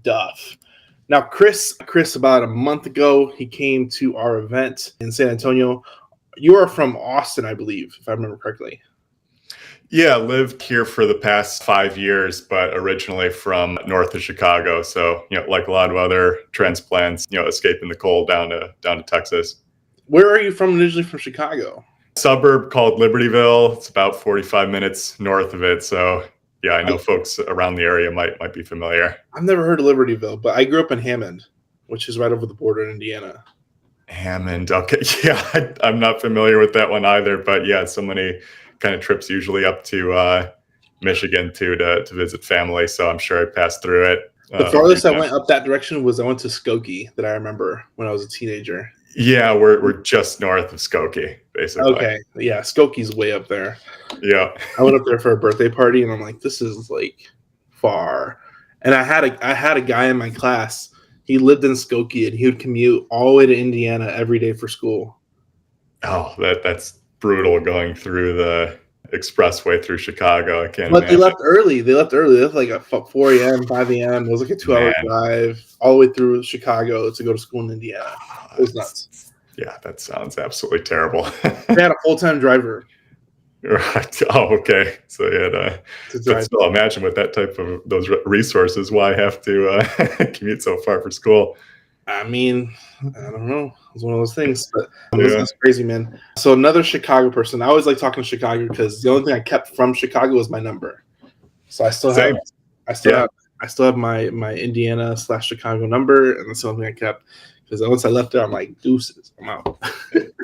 Duff. Now, Chris, about a month ago, he came to our event in San Antonio. You are from Austin, I believe, if I remember correctly. Yeah, lived here for the past 5 years, but originally from north of Chicago. So, like a lot of other transplants, escaping the cold down to Texas. Where are you from originally from Chicago? Suburb called Libertyville. It's about 45 minutes north of it. So, yeah, I know folks around the area might be familiar. I've never heard of Libertyville, but I grew up in Hammond, which is right over the border in Indiana. Hammond, okay. Yeah, I'm not familiar with that one either, but yeah, so many kind of trips usually up to Michigan to visit family. So I'm sure I passed through it. The farthest I went up that direction was I went to Skokie, that I remember when I was a teenager. Yeah, we're just north of Skokie, basically. Okay, yeah, Skokie's way up there. Yeah, I went up there for a birthday party, and I'm like, this is like far. And I had a guy in my class. He lived in Skokie, and he would commute all the way to Indiana every day for school. Oh, that's brutal, going through the expressway through Chicago. I can't. But imagine. They left early. They left like at 4 a.m., 5 a.m. It was like a 2-hour drive all the way through Chicago to go to school in Indiana. It was nuts. Yeah, that sounds absolutely terrible. They had a full-time driver. Right. Oh, okay. So you had but still, imagine with that type of those resources, why have to commute so far for school? I mean, I don't know. It's one of those things, but that's crazy, man. So another Chicago person. I always like talking to Chicago because the only thing I kept from Chicago was my number. So I still have my Indiana / Chicago number, and that's the only thing I kept. Because once I left there, I'm like, deuces, I'm out.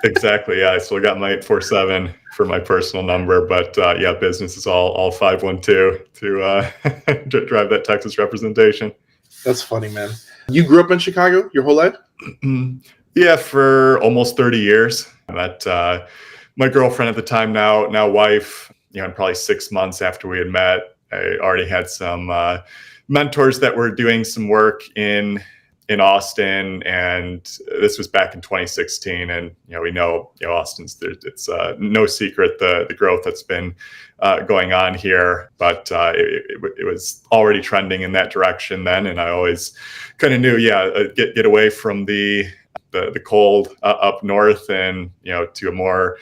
Exactly. Yeah, I still got my 847 for my personal number, but yeah, business is all 512 to drive that Texas representation. That's funny, man. You grew up in Chicago your whole life? Yeah, for almost 30 years. I met my girlfriend at the time, now wife, and probably 6 months after we had met, I already had some mentors that were doing some work in Austin, and this was back in 2016. And we know Austin's, it's no secret the growth that's been going on here, but it was already trending in that direction then, and I always kind of knew, get away from the cold up north, and to a more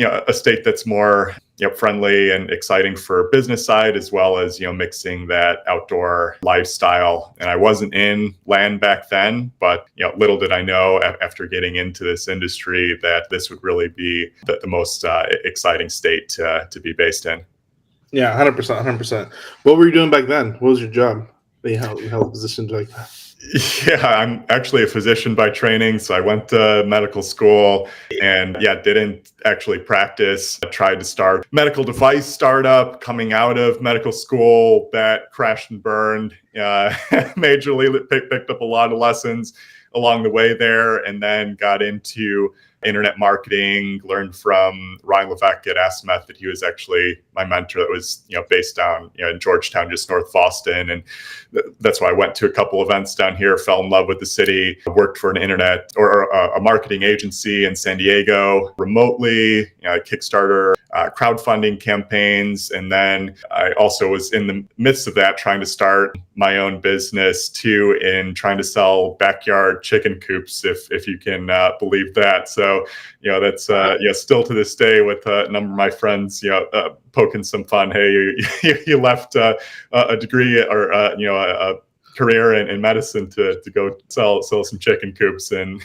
a state that's more friendly and exciting for business side, as well as mixing that outdoor lifestyle. And I wasn't in land back then, but little did I know after getting into this industry that this would really be the most exciting state to be based in. Yeah, 100%. What were you doing back then? What was your job? They held positions like that. Yeah, I'm actually a physician by training. So I went to medical school and didn't actually practice. I tried to start a medical device startup coming out of medical school that crashed and burned majorly. Picked up a lot of lessons along the way there, and then got into internet marketing, learned from Ryan Levesque at Ask Method. He was actually my mentor that was, based down, in Georgetown, just north of Boston. And that's why I went to a couple events down here, fell in love with the city, worked for an internet or a marketing agency in San Diego remotely, Kickstarter, crowdfunding campaigns. And then I also was in the midst of that trying to start my own business too, in trying to sell backyard chicken coops, if you can believe that. So, that's still to this day with a number of my friends, poking some fun. Hey, you left a degree or a career in medicine to go sell some chicken coops, and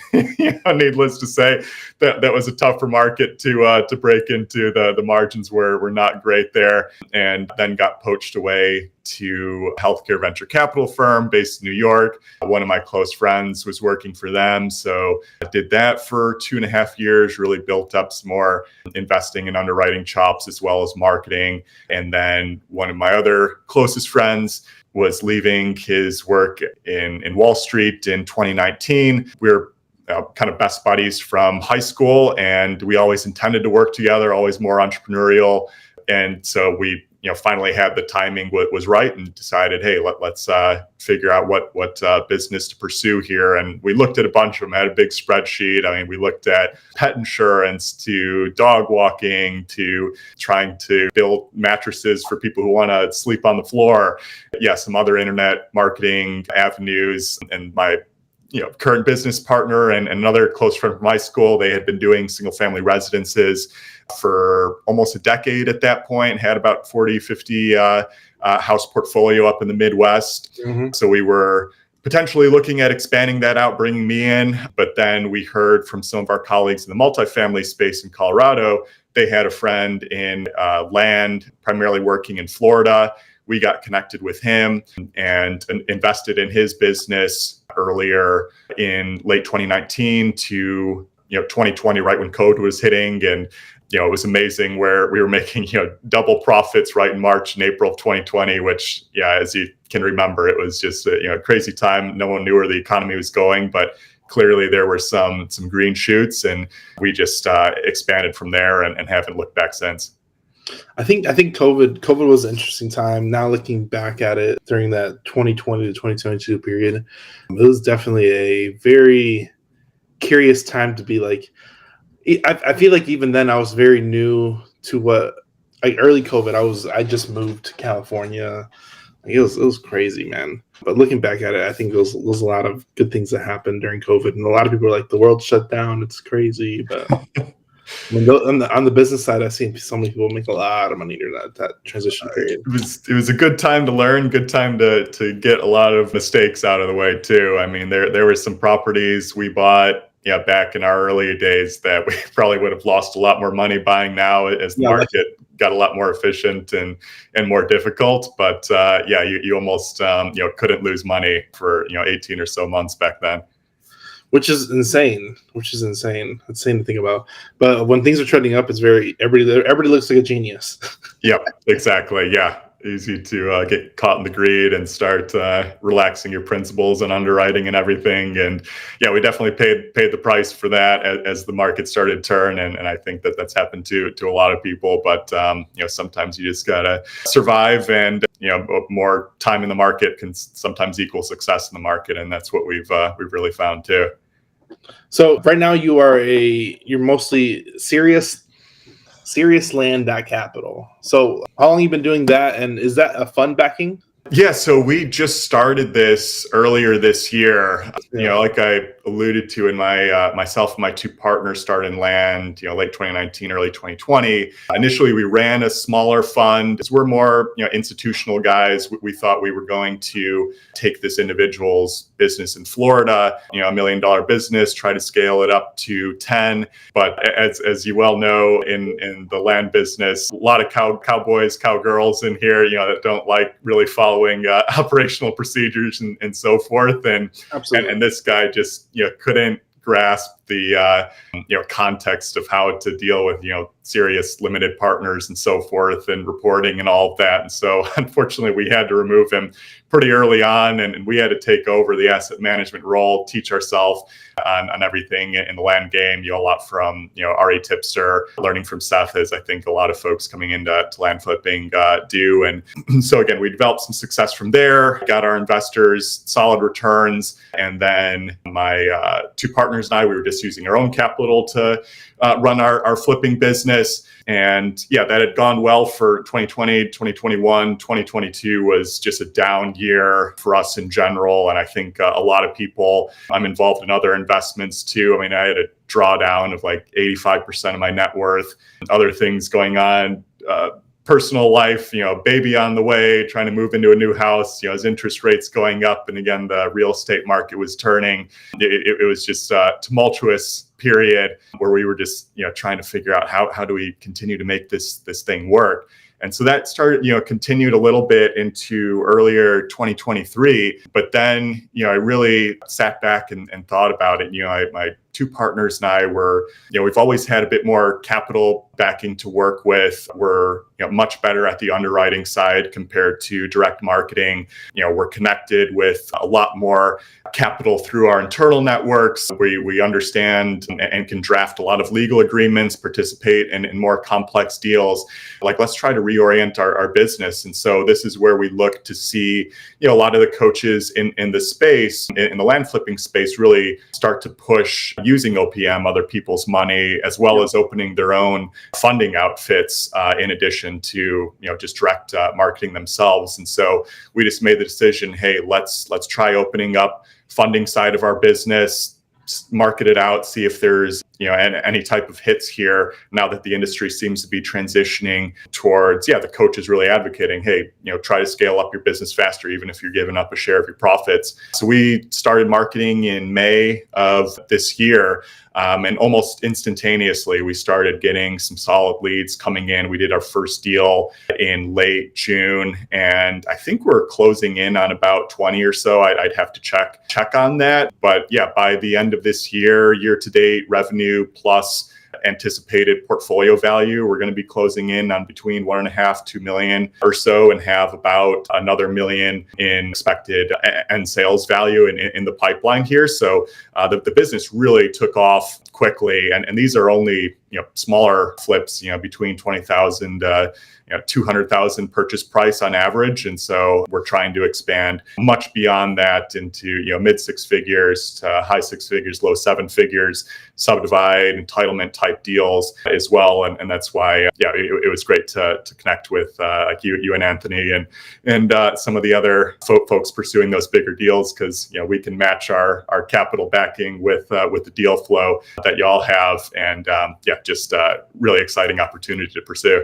needless to say, that was a tougher market to break into. The margins were not great there, and then got poached away to a healthcare venture capital firm based in New York. One of my close friends was working for them, so I did that for 2.5 years. Really built up some more investing and underwriting chops, as well as marketing. And then one of my other closest friends was leaving his work in Wall Street in 2019. We were kind of best buddies from high school, and we always intended to work together, always more entrepreneurial. And so we finally had the timing was right and decided, hey, let's figure out what business to pursue here. And we looked at a bunch of them, had a big spreadsheet. I mean, we looked at pet insurance to dog walking to trying to build mattresses for people who want to sleep on the floor. Yeah, some other internet marketing avenues. And my current business partner and another close friend from high school, they had been doing single family residences for almost a decade at that point, had about 40, 50 house portfolio up in the Midwest. Mm-hmm. So we were potentially looking at expanding that out, bringing me in. But then we heard from some of our colleagues in the multifamily space in Colorado, they had a friend in land, primarily working in Florida. We got connected with him and invested in his business earlier in late 2019 to 2020, right when COVID was hitting. And it was amazing where we were making double profits right in March and April of 2020, which as you can remember, it was just a crazy time. No one knew where the economy was going, but clearly there were some green shoots, and we just expanded from there and haven't looked back since. I think COVID was an interesting time. Now looking back at it during that 2020 to 2022 period, it was definitely a very curious time to be like. I feel like even then I was very new to what, like early COVID. I just moved to California. Like it was crazy, man. But looking back at it, I think there was a lot of good things that happened during COVID, and a lot of people were like, the world shut down. It's crazy, but. I mean, on the business side, I've seen so many people make a lot of money during that transition period. It was a good time to learn, good time to get a lot of mistakes out of the way too. I mean, there were some properties we bought back in our early days that we probably would have lost a lot more money buying now as the market got a lot more efficient and more difficult. But you almost couldn't lose money for 18 or so months back then. Which is insane. Insane to think about. But when things are trending up, it's everybody looks like a genius. Yep, exactly. Yeah, easy to get caught in the greed and start relaxing your principles and underwriting and everything. And we definitely paid the price for that as the market started to turn. And I think that's happened to a lot of people. But sometimes you just gotta survive, and more time in the market can sometimes equal success in the market, and that's what we've really found too. So right now you're mostly serious land.capital. So how long have you been doing that, and is that a fund backing? Yeah, so we just started this earlier this year. Like I alluded to in myself and my two partners started in land, late 2019, early 2020. Initially, we ran a smaller fund. We're more, institutional guys. We thought we were going to take this individual's business in Florida, $1 million business, try to scale it up to 10. But as you well know, in the land business, a lot of cowboys, cowgirls in here, that don't like really following operational procedures and so forth. And this guy just couldn't grasp the context of how to deal with serious limited partners and so forth, and reporting and all of that. And so unfortunately we had to remove him pretty early on, and we had to take over the asset management role, teach ourselves on everything in the land game, a lot from RE Tipster, learning from Seth, as I think a lot of folks coming into land flipping do. And so again, we developed some success from there, got our investors solid returns, and then my two partners and I, we were just using our own capital to run our flipping business. And that had gone well for 2020, 2021. 2022 was just a down year for us in general. And I think a lot of people, I'm involved in other investments too. I mean, I had a drawdown of like 85% of my net worth, other things going on, personal life, baby on the way, trying to move into a new house, as interest rates going up. And again, the real estate market was turning. It was just a tumultuous period where we were just, trying to figure out how do we continue to make this thing work. And so that started, continued a little bit into earlier 2023. But then, I really sat back and thought about it. My two partners and I were, we've always had a bit more capital backing to work with. We're much better at the underwriting side compared to direct marketing. We're connected with a lot more capital through our internal networks. We understand and can draft a lot of legal agreements, participate in more complex deals. Like, let's try to reorient our business. And so this is where we look to see, a lot of the coaches in the space, in the land flipping space, really start to push using OPM, other people's money, as well as opening their own funding outfits in addition to just direct marketing themselves. And so we just made the decision, hey, let's try opening up funding side of our business, market it out, see if there's any type of hits here, now that the industry seems to be transitioning towards the coaches really advocating, hey, try to scale up your business faster, even if you're giving up a share of your profits. So we started marketing in May of this year. And almost instantaneously, we started getting some solid leads coming in. We did our first deal in late June, and I think we're closing in on about 20 or so. I'd have to check on that. But by the end of this year to date revenue plus anticipated portfolio value, we're going to be closing in on between 1.5 to 2 million or so, and have about another $1 million in expected end sales value in the pipeline here. So the business really took off quickly, and these are only smaller flips, between 20,000 200,000 purchase price on average. And so we're trying to expand much beyond that into mid six figures to high six figures, low seven figures, subdivide, entitlement type deals as well. And that's why it was great to connect with like you and Anthony and some of the other folks pursuing those bigger deals, because we can match our capital backing with the deal flow that y'all have, and just really exciting opportunity to pursue.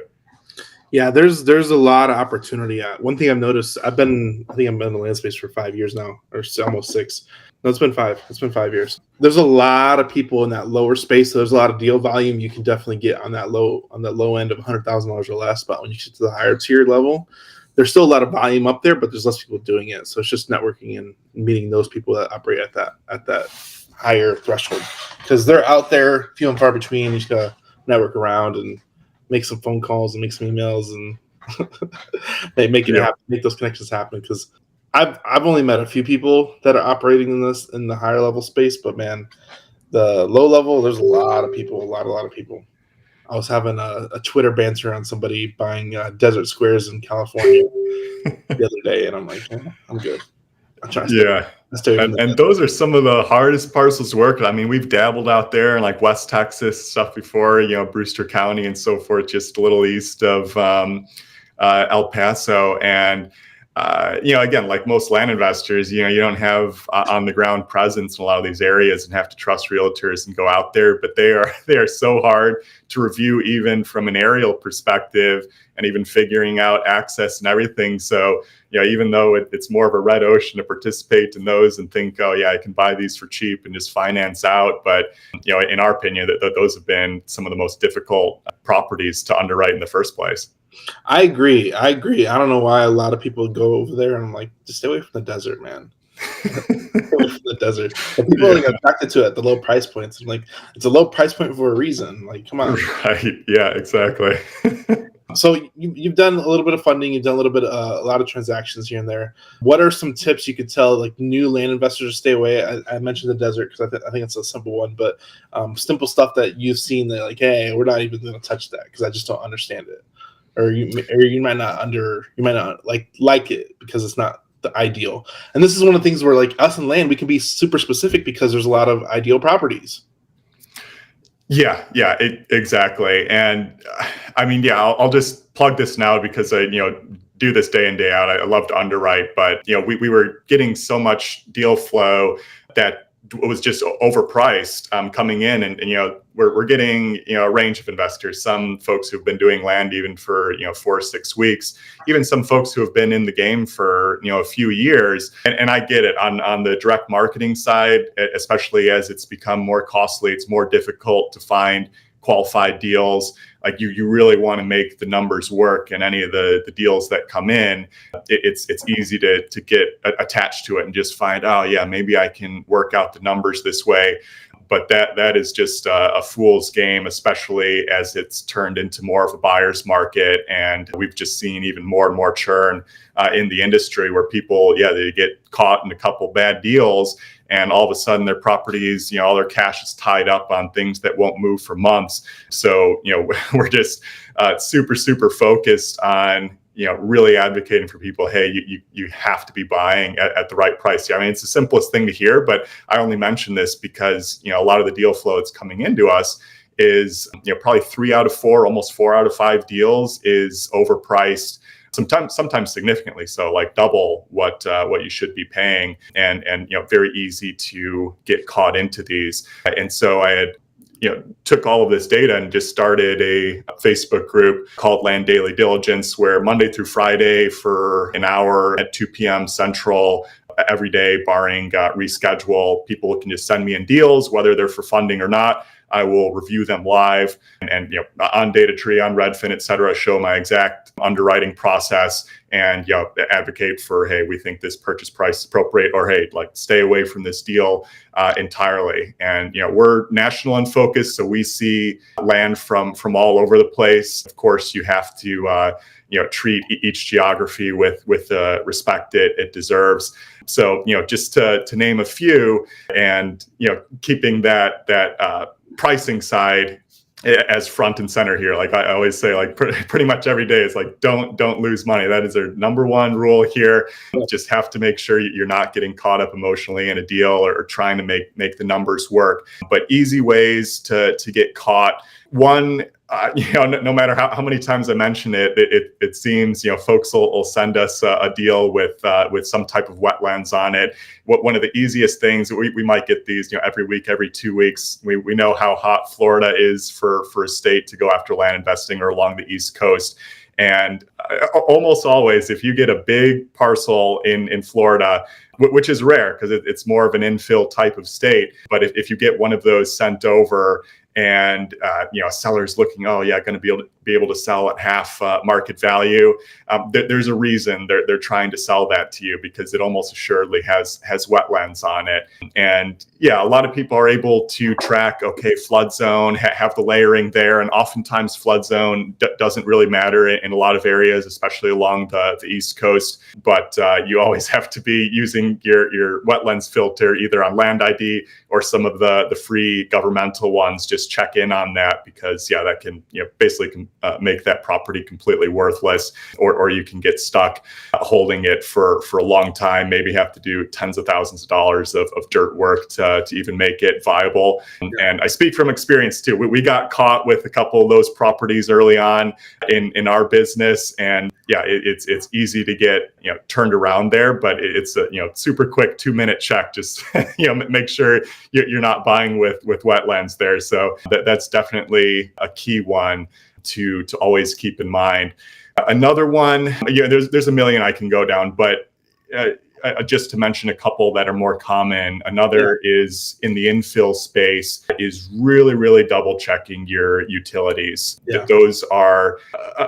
Yeah, there's a lot of opportunity. One thing I've noticed, I think I've been in the land space for 5 years now, or almost 6. No, it's been 5. It's been 5 years. There's a lot of people in that lower space. So there's a lot of deal volume you can definitely get on that low end of $100,000 or less. But when you get to the higher tier level, there's still a lot of volume up there, but there's less people doing it. So it's just networking and meeting those people that operate at that higher threshold, because they're out there few and far between. You just gotta network around and make some phone calls and make some emails and make it happen, make those connections happen. Because I've only met a few people that are operating in the higher level space, but man, the low level, there's a lot of people, a lot of people. I was having a Twitter banter on somebody buying desert squares in California the other day, and I'm like, I'm good. I'm trying to stay and those are some of the hardest parcels to work. I mean, we've dabbled out there in like West Texas stuff before, Brewster County and so forth, just a little east of El Paso. And again, like most land investors, you don't have on the ground presence in a lot of these areas and have to trust realtors and go out there. But they are so hard to review, even from an aerial perspective, and even figuring out access and everything. So, even though it's more of a red ocean to participate in those and think, oh yeah, I can buy these for cheap and just finance out. But, in our opinion, that those have been some of the most difficult properties to underwrite in the first place. I agree. I don't know why a lot of people go over there, and I'm like, just stay away from the desert, man. Stay away from the desert. And people are attracted to it at the low price points. I'm like, it's a low price point for a reason. Like, come on. Right. Yeah, exactly. So you've done a little bit of funding. You've done a lot of transactions here and there. What are some tips you could tell like new land investors to stay away? I mentioned the desert because I think it's a simple one, but simple stuff that you've seen that like, hey, we're not even going to touch that because I just don't understand it. Or you might not like it because it's not the ideal. And this is one of the things where like us in land, we can be super specific because there's a lot of ideal properties. Yeah, exactly. And I mean, I'll just plug this now because I, do this day in, day out. I love to underwrite, but we were getting so much deal flow that was just overpriced coming in, and we're getting a range of investors, some folks who've been doing land even for 4 or 6 weeks, even some folks who have been in the game for a few years. And I get it on the direct marketing side, especially as it's become more costly, it's more difficult to find qualified deals. Like you really want to make the numbers work, and any of the deals that come in, it's easy to get attached to it and just find, oh yeah, maybe I can work out the numbers this way. But that is just a fool's game, especially as it's turned into more of a buyer's market. And we've just seen even more and more churn in the industry where people, they get caught in a couple bad deals, and all of a sudden their properties, all their cash is tied up on things that won't move for months. So, we're just super, super focused on, really advocating for people, hey, you have to be buying at the right price. I mean, it's the simplest thing to hear, but I only mention this because, a lot of the deal flow that's coming into us is, probably 3 out of 4, almost 4 out of 5 deals is overpriced. Sometimes significantly so, like double what you should be paying, and very easy to get caught into these. And so I had took all of this data and just started a Facebook group called Land Daily Diligence, where Monday through Friday for an hour at 2 p.m. Central every day, barring reschedule, people can just send me in deals, whether they're for funding or not. I will review them live and on DataTree, on Redfin, et cetera, show my exact underwriting process and advocate for, hey, we think this purchase price is appropriate, or hey, like stay away from this deal entirely. And we're national in focus, so we see land from all over the place. Of course, you have to treat each geography with respect it deserves. So just to name a few, and keeping that pricing side as front and center here. Like I always say, like pretty much every day, it's like don't lose money. That is our number one rule here. You just have to make sure you're not getting caught up emotionally in a deal or trying to make the numbers work. But easy ways to get caught. One, no matter how many times I mention it, it seems folks will send us a deal with some type of wetlands on it. One of the easiest things, we might get these every week, every 2 weeks. We know how hot Florida is for a state to go after land investing, or along the East Coast. And almost always, if you get a big parcel in Florida, which is rare because it's more of an infill type of state, but if you get one of those sent over, and a seller's looking, going to be able to sell at half market value, there's a reason they're trying to sell that to you, because it almost assuredly has wetlands on it. And a lot of people are able to track, flood zone, have the layering there, and oftentimes flood zone doesn't really matter in a lot of areas, especially along the East Coast. But you always have to be using your wetlands filter either on Land ID or some of the free governmental ones. Just check in on that, because that can basically make that property completely worthless, or you can get stuck holding it for a long time, maybe have to do tens of thousands of dollars of dirt work to even make it viable. And I speak from experience too. We got caught with a couple of those properties early on in our business, and it's easy to get turned around there, but it's a super quick 2-minute check. Just make sure you're not buying with wetlands there. So that's definitely a key one to always keep in mind. Another one, there's a million I can go down, but just to mention a couple that are more common. Another is in the infill space is really, really double checking your utilities. Those are,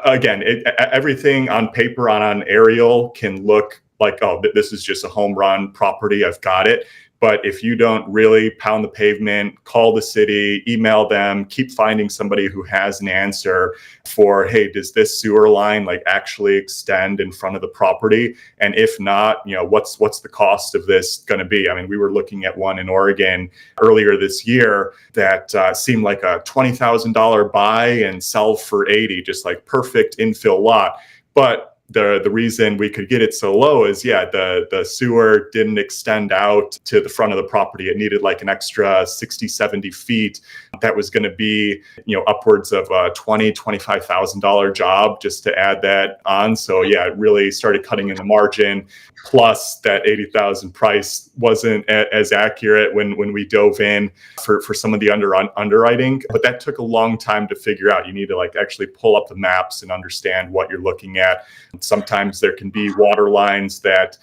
again, everything on paper on aerial can look like, oh, this is just a home run property, I've got it. But if you don't really pound the pavement, call the city, email them, keep finding somebody who has an answer for, hey, does this sewer line actually extend in front of the property? And if not, what's the cost of this going to be? I mean, we were looking at one in Oregon earlier this year that seemed like a $20,000 buy and sell for 80, just like perfect infill lot. But the reason we could get it so low is, the sewer didn't extend out to the front of the property. It needed like an extra 60, 70 feet. That was going to be, upwards of a $20,000, $25,000 job just to add that on. So it really started cutting in the margin. Plus that 80,000 price wasn't as accurate when we dove in for some of the underwriting, but that took a long time to figure out. You need to actually pull up the maps and understand what you're looking at. Sometimes there can be water lines that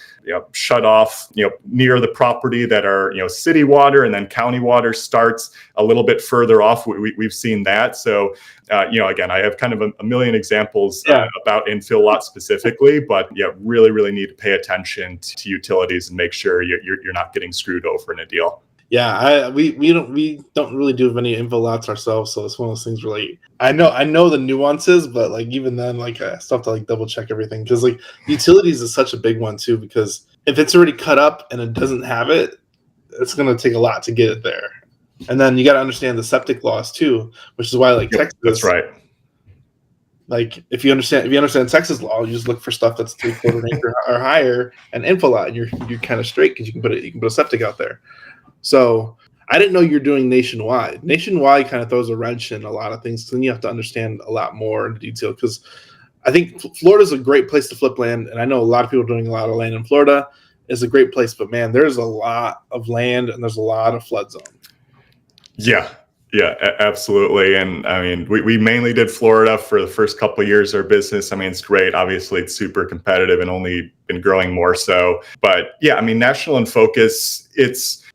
shut off near the property that are city water, and then county water starts a little bit further off. We've seen that. So again, I have kind of a million examples about infill lots specifically, but really, really need to pay attention to utilities and make sure you're not getting screwed over in a deal. Yeah, we don't really do many info lots ourselves, so it's one of those things where like I know the nuances, but like even then, like I still have to like double check everything because like utilities is such a big one too. Because if it's already cut up and it doesn't have it, it's gonna take a lot to get it there. And then you got to understand the septic laws too, which is why like Yep, Texas. that's right. Like if you understand Texas law, you just look for stuff that's 3/4 acre or higher and info lot, and you're kind of straight because you can put a septic out there. So I didn't know you're doing nationwide. Nationwide kind of throws a wrench in a lot of things. Then you have to understand a lot more in detail because I think Florida's a great place to flip land, and I know a lot of people doing a lot of land in Florida is a great place. But man, there's a lot of land and there's a lot of flood zone. Yeah. Yeah, absolutely. And I mean, we mainly did Florida for the first couple of years of our business. I mean, it's great. Obviously, it's super competitive and only been growing more so. But yeah, I mean, national in focus,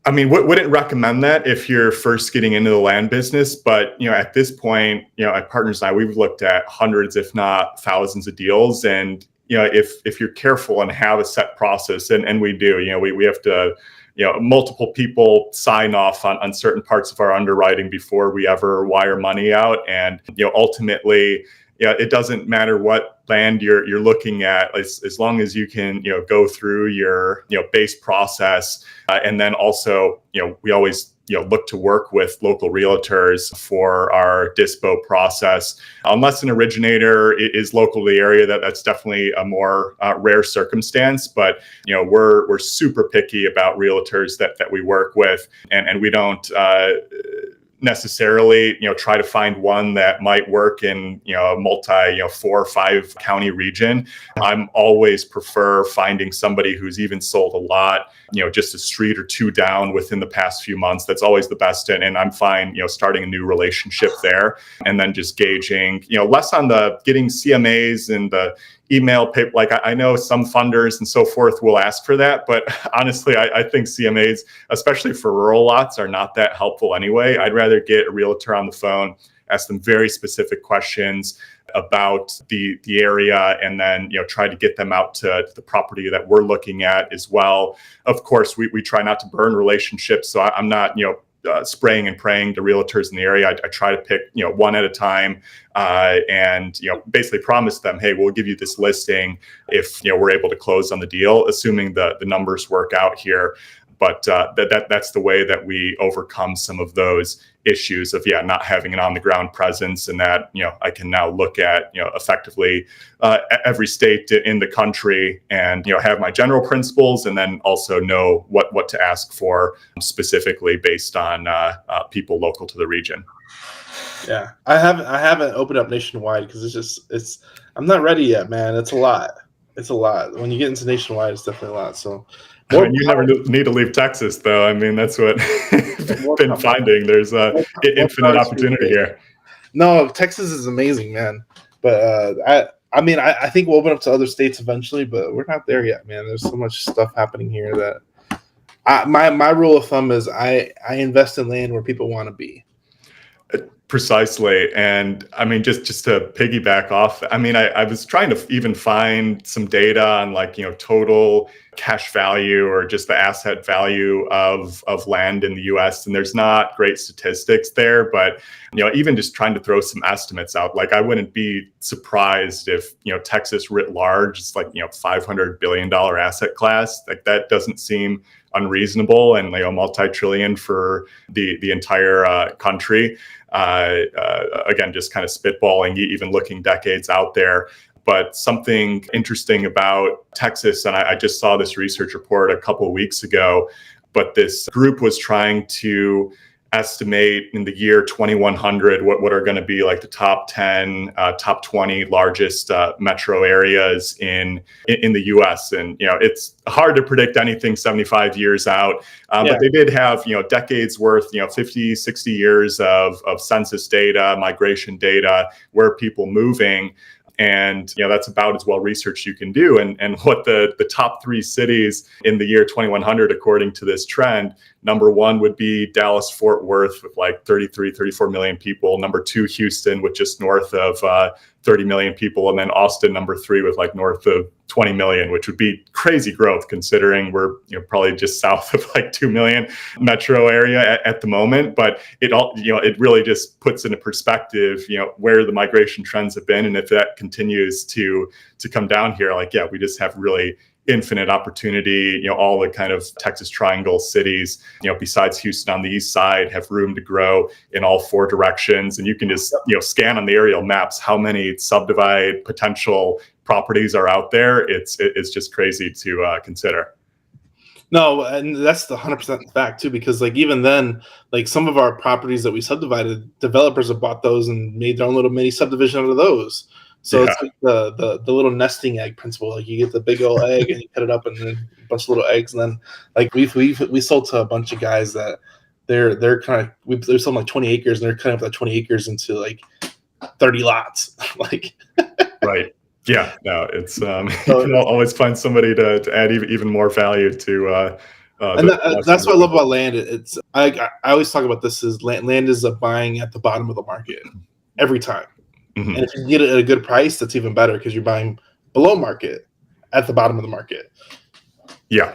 I mean, wouldn't recommend that if you're first getting into the land business. But, at this point, my partners and I, we've looked at hundreds, if not thousands of deals. And, if you're careful and have a set process, and we do, we have to, multiple people sign off on certain parts of our underwriting before we ever wire money out. And, ultimately, it doesn't matter what land you're looking at, as long as you can, go through your, base process. And then also, we always, look to work with local realtors for our dispo process. Unless an originator is local to the area, that's definitely a more rare circumstance. But we're super picky about realtors that we work with, and we don't necessarily try to find one that might work in a multi 4 or 5 county region. I'm always prefer finding somebody who's even sold a lot just a street or two down within the past few months. That's always the best. And I'm fine starting a new relationship there, and then just gauging less on the getting CMAs and the email paper. Like I know some funders and so forth will ask for that, but honestly, I think CMAs, especially for rural lots, are not that helpful anyway. I'd rather get a realtor on the phone, ask them very specific questions about the area, and then try to get them out to the property that we're looking at as well. Of course, we try not to burn relationships, so I'm not spraying and praying to realtors in the area. I try to pick one at a time, and basically promise them, hey, we'll give you this listing if we're able to close on the deal, assuming the numbers work out here. But that's the way that we overcome some of those issues of not having an on the ground presence, and that I can now look at effectively every state in the country, and have my general principles, and then also know what to ask for specifically based on people local to the region. Yeah, I haven't opened up nationwide because I'm not ready yet, man. It's a lot. It's a lot. When you get into nationwide, it's definitely a lot. So. You never need to leave Texas, though. I mean, that's what I've been finding. There's infinite opportunity here. No, Texas is amazing, man. But I think we'll open up to other states eventually, but we're not there yet, man. There's so much stuff happening here that my rule of thumb is I invest in land where people want to be. Precisely. And I mean, just to piggyback off, I mean, I was trying to even find some data on total cash value or just the asset value of land in the US. And there's not great statistics there, but even just trying to throw some estimates out, like I wouldn't be surprised if Texas writ large, it's $500 billion asset class. Like that doesn't seem unreasonable, and multi-trillion for the entire country. Again, just kind of spitballing, even looking decades out there. But something interesting about Texas, and I just saw this research report a couple of weeks ago, but this group was trying to estimate in the year 2100 what are going to be the top 10, top 20 largest metro areas in the US. And it's hard to predict anything 75 years out, but they did have decades worth, 50, 60 years of census data, migration data, where are people moving. And that's about as well researched you can do. And what the top 3 cities in the year 2100, according to this trend, number 1 would be Dallas Fort Worth with 33, 34 million people. Number 2, Houston, with just north of 30 million people, and then Austin number 3 with like north of 20 million, which would be crazy growth considering we're probably just south of like 2 million metro area at the moment. But it all it really just puts into perspective where the migration trends have been, and if that continues to come down here, like we just have really infinite opportunity. All the kind of Texas Triangle cities, besides Houston on the east side, have room to grow in all 4 directions. And you can just, scan on the aerial maps how many subdivide potential properties are out there. It's just crazy to consider. No, and that's the 100% fact too, because like even then, like some of our properties that we subdivided, developers have bought those and made their own little mini subdivision out of those. So it's like the little nesting egg principle. Like you get the big old egg and you cut it up, and then a bunch of little eggs. And then like we sold to a bunch of guys that they're kind of we sold like 20 acres, and they're cutting up that 20 acres into like 30 lots. Like right. Yeah. No, it's you can always find somebody to add even more value to. And that's what I love about land. It's I always talk about this is land is a buying at the bottom of the market every time. Mm-hmm. And if you get it at a good price, that's even better because you're buying below market at the bottom of the market. Yeah.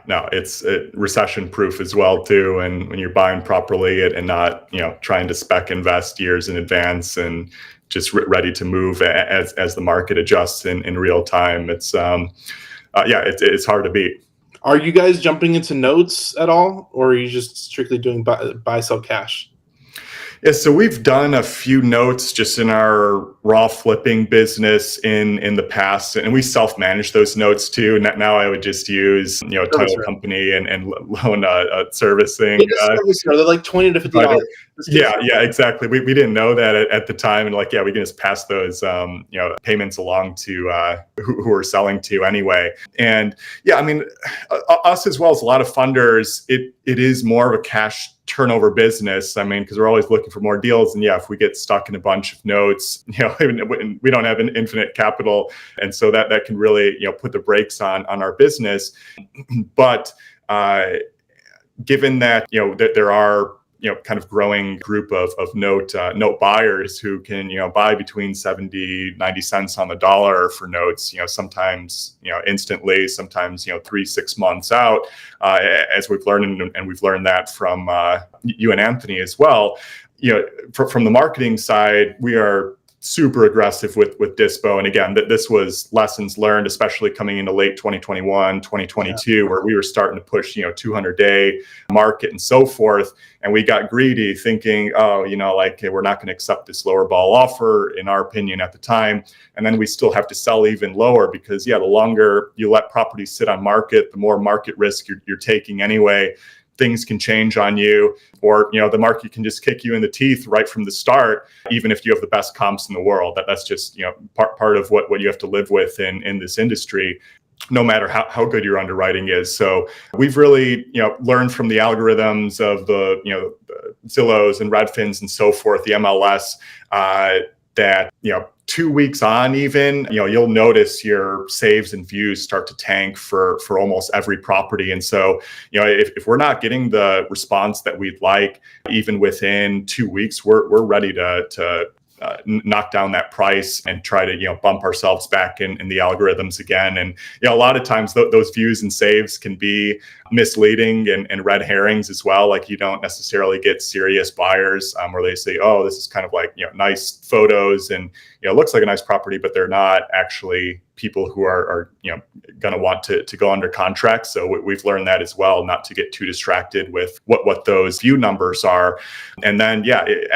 No, it's recession proof as well too. And when you're buying properly and not trying to spec invest years in advance and just ready to move as the market adjusts in real time, it's it's hard to beat. Are you guys jumping into notes at all, or are you just strictly doing buy sell cash? Yeah, so we've done a few notes just in our raw flipping business in the past, and we self-manage those notes too. Now I would just use title company and loan servicing. They're like $20 to $50. Yeah, exactly. We didn't know that at the time, and we can just pass those payments along to who we're selling to anyway. And I mean, us as well as a lot of funders, it is more of a cash turnover business. I mean, because we're always looking for more deals. And if we get stuck in a bunch of notes, we don't have an infinite capital. And so that can really, put the brakes on our business. But given that, that there are, kind of growing group of note buyers who can, buy between 90 cents on the dollar for notes, sometimes, instantly, sometimes, 3-6 months out, as we've learned. And we've learned that from you and Anthony as well. From the marketing side, we are super aggressive with Dispo. And again, this was lessons learned, especially coming into late 2021, 2022, where we were starting to push, 200-day market and so forth. And we got greedy thinking, we're not going to accept this lower ball offer, in our opinion at the time. And then we still have to sell even lower because, the longer you let properties sit on market, the more market risk you're taking anyway. Things can change on you, or the market can just kick you in the teeth right from the start, even if you have the best comps in the world. That's just part of what you have to live with in this industry, no matter how good your underwriting is. So we've really learned from the algorithms of the Zillows and Redfins and so forth, the MLS, that 2 weeks on, even you'll notice your saves and views start to tank for almost every property. And so if we're not getting the response that we'd like, even within 2 weeks, we're ready to knock down that price and try to bump ourselves back in the algorithms again. And a lot of times those views and saves can be misleading and red herrings as well. Like you don't necessarily get serious buyers where they say, oh, this is kind of like nice photos and it looks like a nice property, but they're not actually people who are going to want to go under contract. So we've learned that as well, not to get too distracted with what those view numbers are. And then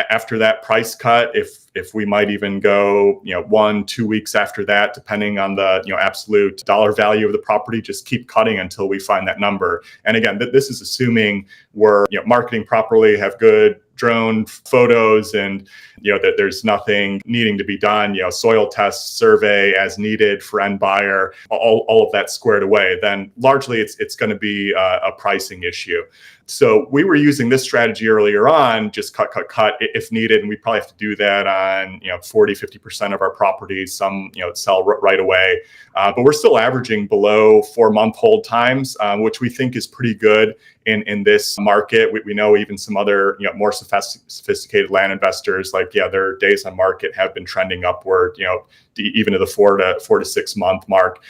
after that price cut, if we might even go 1-2 weeks after that, depending on the absolute dollar value of the property, just keep cutting until we find that number. And again, this is assuming we're marketing properly, have good drone photos, and that there's nothing needing to be done, soil test, survey as needed for end buyer, all of that squared away. Then largely it's going to be a pricing issue. So we were using this strategy earlier on, just cut if needed. And we probably have to do that on 40-50% of our properties. Some sell right away, but we're still averaging below 4-month hold times, which we think is pretty good in this market. We know even some other more sophisticated land investors, like, yeah, their days on market have been trending upward, even to the 4 to 6 month mark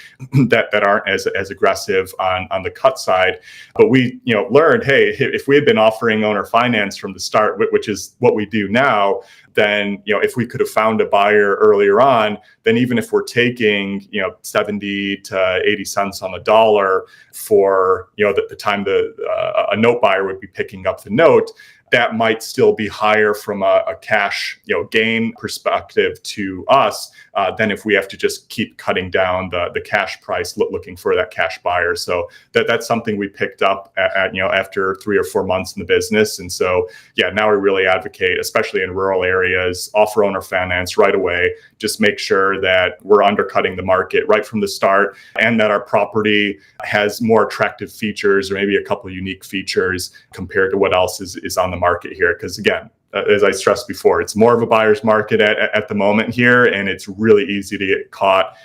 that aren't as aggressive on the cut side. But we, learned, hey, if we had been offering owner finance from the start, which is what we do now, then, if we could have found a buyer earlier on, then even if we're taking, 70 to 80 cents on the dollar for, the time a note buyer would be picking up the note, that might still be higher from a cash gain perspective to us than if we have to just keep cutting down the cash price looking for that cash buyer. So that's something we picked up at after 3 or 4 months in the business. And so now we really advocate, especially in rural areas, offer owner finance right away. Just make sure that we're undercutting the market right from the start, and that our property has more attractive features, or maybe a couple of unique features compared to what else is on the market here. Because again, as I stressed before, it's more of a buyer's market at the moment here, and it's really easy to get caught,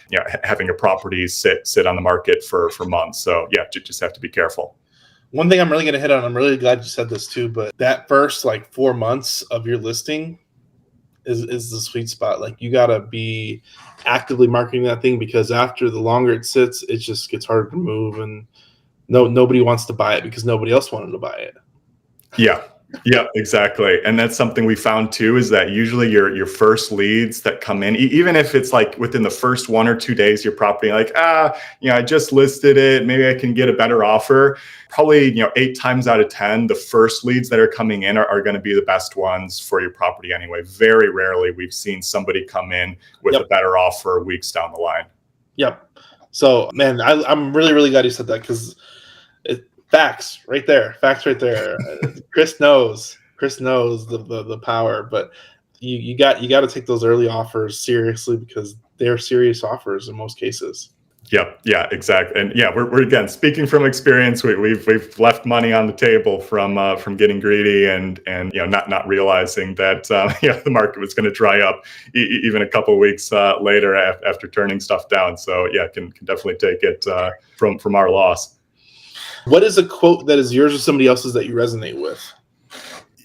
having a property sit on the market for months. So just have to be careful. One thing I'm really going to hit on, I'm really glad you said this too, but that first 4 months of your listing is the sweet spot. Like, you got to be actively marketing that thing, because after the longer it sits, it just gets harder to move, and nobody wants to buy it because nobody else wanted to buy it. Yeah, exactly. And that's something we found too, is that usually your first leads that come in, even if it's within the first 1 or 2 days, your property, I just listed it, maybe I can get a better offer. Probably, 8 times out of 10, the first leads that are coming in are going to be the best ones for your property anyway. Very rarely we've seen somebody come in with a better offer weeks down the line. Yep. So, man, I'm really, really glad you said that, because facts right there. Chris knows the power, but you got to take those early offers seriously, because they're serious offers in most cases. Yep. Yeah, exactly. And we're again speaking from experience. We've left money on the table from getting greedy and not realizing that the market was going to dry up even a couple of weeks later after turning stuff down. So can definitely take it from our loss. What is a quote that is yours or somebody else's that you resonate with?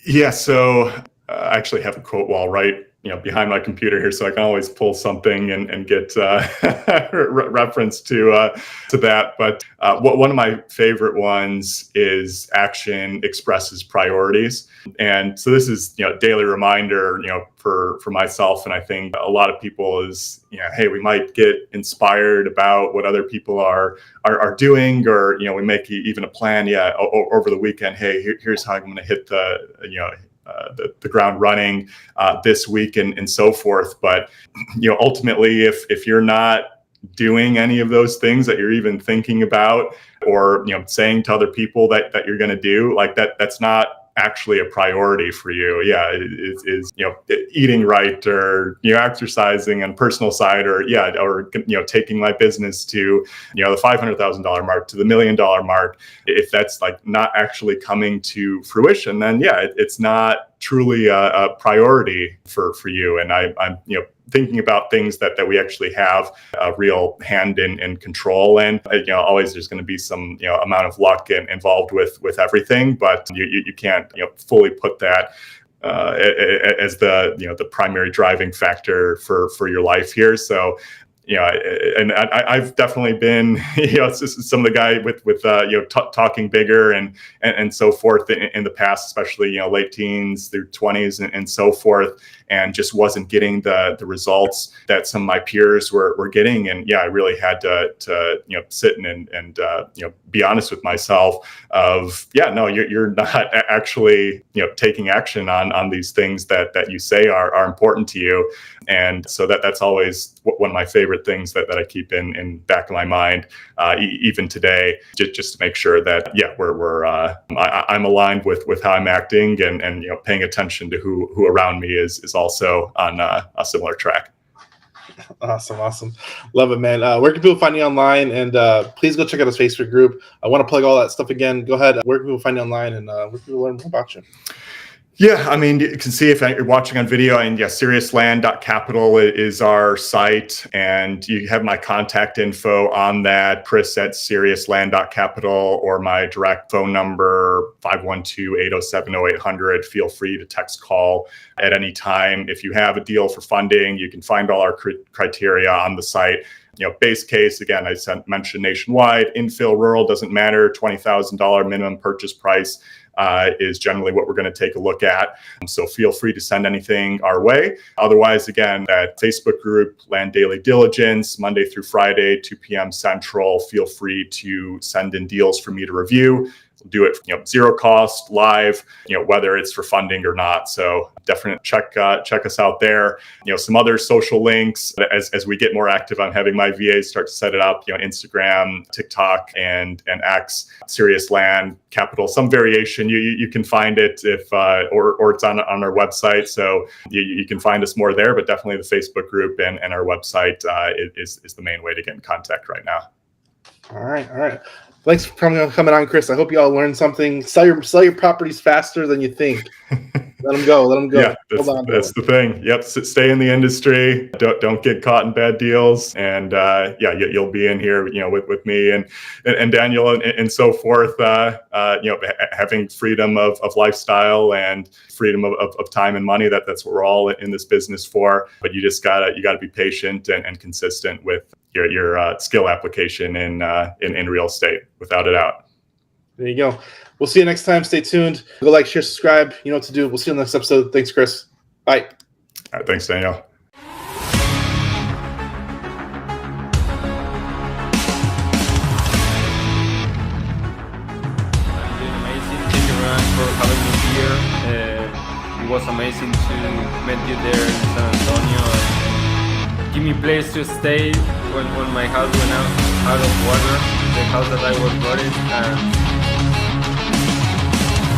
Yeah, so I actually have a quote wall right behind my computer here, so I can always pull something and get reference to that. But one of my favorite ones is action expresses priorities. And so this is daily reminder for myself, and I think a lot of people is hey, we might get inspired about what other people are doing, or we make even a plan over the weekend. Hey, here's how I'm going to hit the ground running this week and so forth. But ultimately, if you're not doing any of those things that you're even thinking about, or saying to other people that you're going to do, that's not actually a priority for you. It is eating right, or exercising on personal side, or taking my business to the $500,000 mark, to the $1 million mark. If that's not actually coming to fruition, then it's not truly a priority for you. And I'm thinking about things that we actually have a real hand in control. And always there's going to be some amount of luck involved with everything, but you can't fully put that as the primary driving factor for your life here. So and I've definitely been, some of the guy with talking bigger and so forth in the past, especially sit teens through 20s and so forth, and just wasn't getting the results that some of my peers were getting. And I really had to sit and be honest with myself of no, you're not actually taking action on these things that you say are important to you. And so that's always one of my favorite things that I keep in back of my mind, even today, just to make sure that I'm aligned with how I'm acting, and paying attention to who around me is also on a similar track. Awesome. Love it, man. Where can people find you online? And please go check out his Facebook group. I want to plug all that stuff again. Go ahead. Where can people find you online, and where can people learn more about you? Yeah, I mean, you can see if you're watching on video, and yeah, seriousland.capital is our site, and you have my contact info on that, chris@seriousland.capital, or my direct phone number, 512-807-0800. Feel free to text, call at any time. If you have a deal for funding, you can find all our criteria on the site. Base case, again, I mentioned nationwide, infill, rural, doesn't matter, $20,000 minimum purchase price is generally what we're going to take a look at. So feel free to send anything our way. Otherwise, again, that Facebook group, Land Daily Diligence, Monday through Friday, 2 p.m. Central, feel free to send in deals for me to review. Do it, zero cost, live, whether it's for funding or not. So definitely check us out there. Some other social links as we get more active. I'm having my VAs start to set it up. Instagram, TikTok, and X, Serious Land Capital, some variation. You can find it if or it's on our website. So you can find us more there. But definitely the Facebook group and our website is the main way to get in contact right now. All right. Thanks for coming on, Chris. I hope you all learned something. Sell your properties faster than you think. Let them go. Yeah, that's the thing. Yep, stay in the industry. Don't get caught in bad deals. And you'll be in here, with me and Daniel and so forth. Having freedom of lifestyle and freedom of time and money. That's what we're all in this business for. But you just gotta be patient and consistent with your skill application in real estate, without a doubt. There you go. We'll see you next time. Stay tuned. Go like, share, subscribe. You know what to do. We'll see you in the next episode. Thanks, Chris. Bye. All right, thanks, Daniel. Amazing. Thank you, Ryan, for having me here. It was amazing to meet you there in San Antonio and give me a place to stay when my house went out of water, the house that I was running.